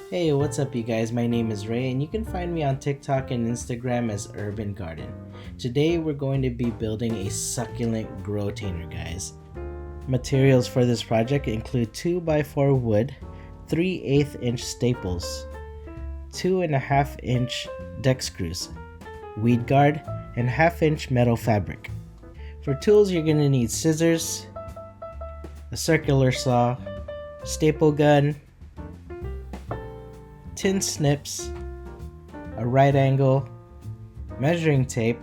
Hey, what's up you guys? My name is Ray and you can find me on TikTok and Instagram as Urban Garden. Today we're going to be building a succulent Growtainer, guys. Materials for this project include 2x4 wood, 3/8 inch staples, 2.5 inch deck screws, weed guard, and 1/2 inch metal fabric. For tools you're going to need scissors, a circular saw, staple gun, tin snips, a right angle, measuring tape,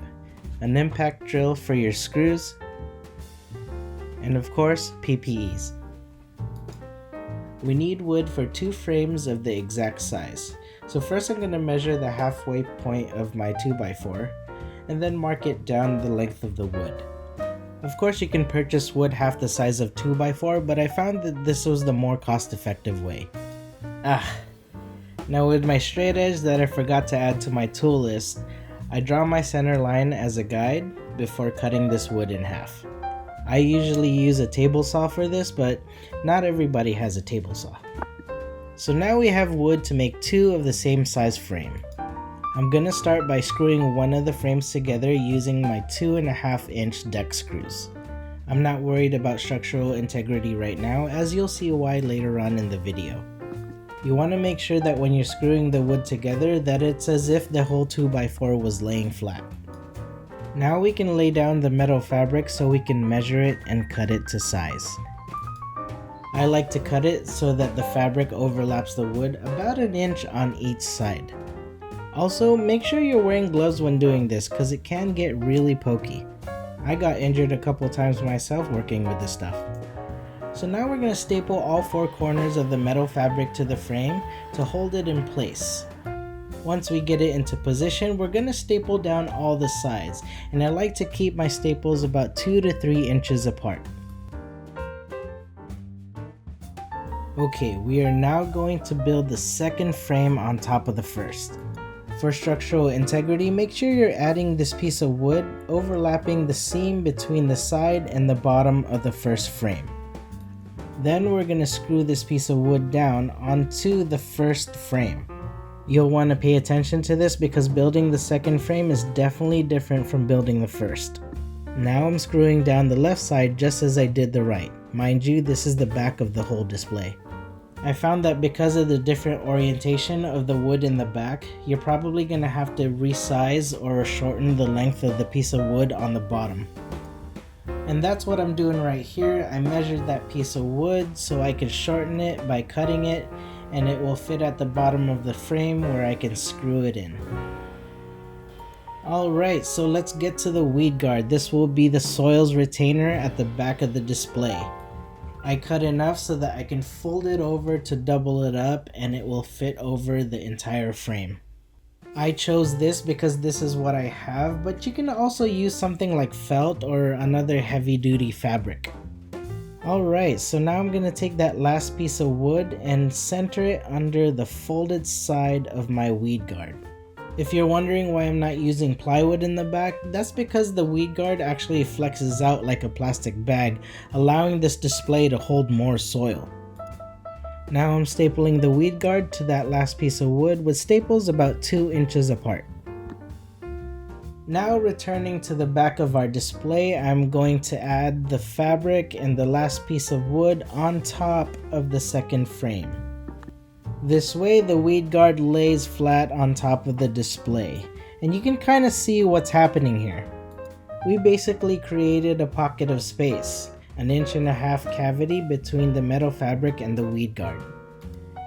an impact drill for your screws, and of course PPEs. We need wood for 2 frames of the exact size. So first I'm going to measure the halfway point of my 2x4 and then mark it down the length of the wood. Of course you can purchase wood half the size of 2x4, but I found that this was the more cost-effective way. Now with my straight edge that I forgot to add to my tool list, I draw my center line as a guide before cutting this wood in half. I usually use a table saw for this, but not everybody has a table saw. So now we have wood to make 2 of the same size frame. I'm gonna start by screwing one of the frames together using my 2.5 inch deck screws. I'm not worried about structural integrity right now, as you'll see why later on in the video. You want to make sure that when you're screwing the wood together that it's as if the whole 2x4 was laying flat. Now we can lay down the metal fabric so we can measure it and cut it to size. I like to cut it so that the fabric overlaps the wood about 1 inch on each side. Also, make sure you're wearing gloves when doing this because it can get really pokey. I got injured a couple times myself working with this stuff. So now we're going to staple all 4 corners of the metal fabric to the frame to hold it in place. Once we get it into position, we're going to staple down all the sides, and I like to keep my staples about 2 to 3 inches apart. Okay, we are now going to build the second frame on top of the first. For structural integrity, make sure you're adding this piece of wood overlapping the seam between the side and the bottom of the first frame. Then we're going to screw this piece of wood down onto the first frame. You'll want to pay attention to this because building the second frame is definitely different from building the first. Now I'm screwing down the left side just as I did the right. Mind you, this is the back of the whole display. I found that because of the different orientation of the wood in the back, you're probably going to have to resize or shorten the length of the piece of wood on the bottom. And that's what I'm doing right here. I measured that piece of wood so I could shorten it by cutting it, and it will fit at the bottom of the frame where I can screw it in. Alright, so let's get to the weed guard. This will be the soils retainer at the back of the display. I cut enough so that I can fold it over to double it up and it will fit over the entire frame. I chose this because this is what I have, but you can also use something like felt or another heavy duty fabric. Alright, so now I'm going to take that last piece of wood and center it under the folded side of my weed guard. If you're wondering why I'm not using plywood in the back, that's because the weed guard actually flexes out like a plastic bag, allowing this display to hold more soil. Now I'm stapling the weed guard to that last piece of wood with staples about 2 inches apart. Now returning to the back of our display, I'm going to add the fabric and the last piece of wood on top of the second frame. This way the weed guard lays flat on top of the display, and you can kind of see what's happening here. We basically created a pocket of space, 1.5 inch cavity between the metal fabric and the weed guard.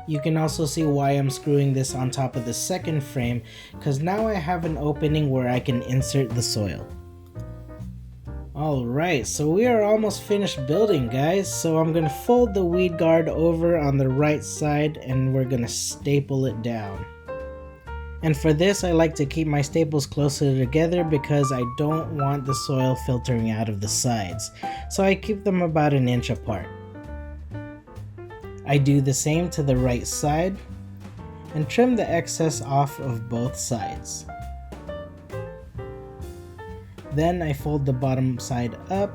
You can also see why I'm screwing this on top of the second frame, because now I have an opening where I can insert the soil. Alright, so we are almost finished building, guys, so I'm going to fold the weed guard over on the right side and we're going to staple it down. And for this I like to keep my staples closer together because I don't want the soil filtering out of the sides, so I keep them about 1 inch apart. I do the same to the right side and trim the excess off of both sides. Then I fold the bottom side up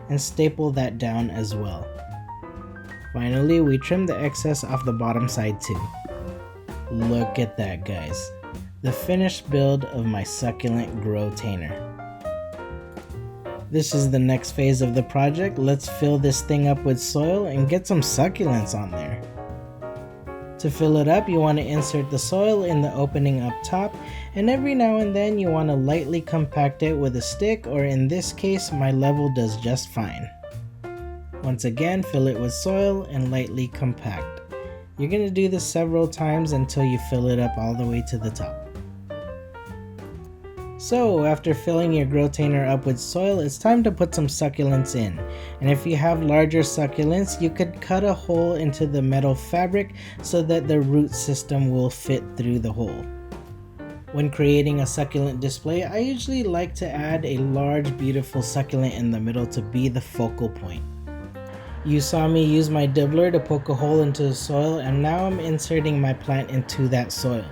and staple that down as well. Finally, we trim the excess off the bottom side too. Look at that, guys. The finished build of my succulent Growtainer. This is the next phase of the project. Let's fill this thing up with soil and get some succulents on there. To fill it up, you want to insert the soil in the opening up top, and every now and then you want to lightly compact it with a stick, or in this case, my level does just fine. Once again, fill it with soil and lightly compact. You're going to do this several times until you fill it up all the way to the top. So after filling your Growtainer up with soil, it's time to put some succulents in. And if you have larger succulents, you could cut a hole into the metal fabric so that the root system will fit through the hole. When creating a succulent display, I usually like to add a large, beautiful succulent in the middle to be the focal point. You saw me use my dibbler to poke a hole into the soil, and now I'm inserting my plant into that soil.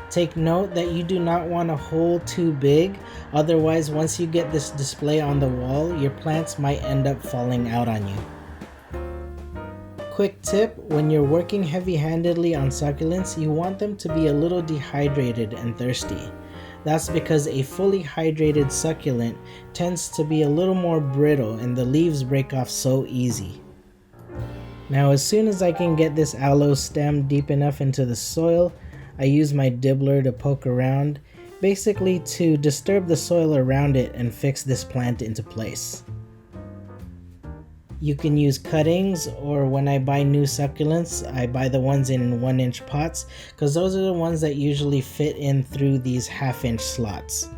Take note that you do not want a hole too big, otherwise once you get this display on the wall, your plants might end up falling out on you. Quick tip, when you're working heavy-handedly on succulents, you want them to be a little dehydrated and thirsty. That's because a fully hydrated succulent tends to be a little more brittle and the leaves break off so easy. Now as soon as I can get this aloe stem deep enough into the soil, I use my dibbler to poke around, basically to disturb the soil around it and fix this plant into place. You can use cuttings, or when I buy new succulents, I buy the ones in 1-inch pots, because those are the ones that usually fit in through these 1/2-inch slots.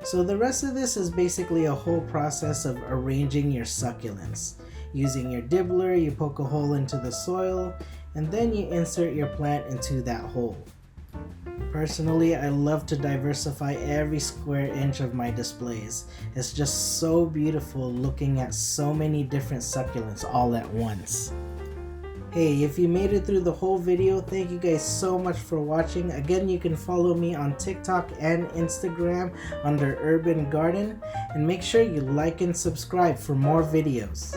So the rest of this is basically a whole process of arranging your succulents. Using your dibbler, you poke a hole into the soil, and then you insert your plant into that hole. Personally, I love to diversify every square inch of my displays. It's just so beautiful looking at so many different succulents all at once. Hey, if you made it through the whole video, thank you guys so much for watching. Again, you can follow me on TikTok and Instagram under Urban Garden, and make sure you like and subscribe for more videos.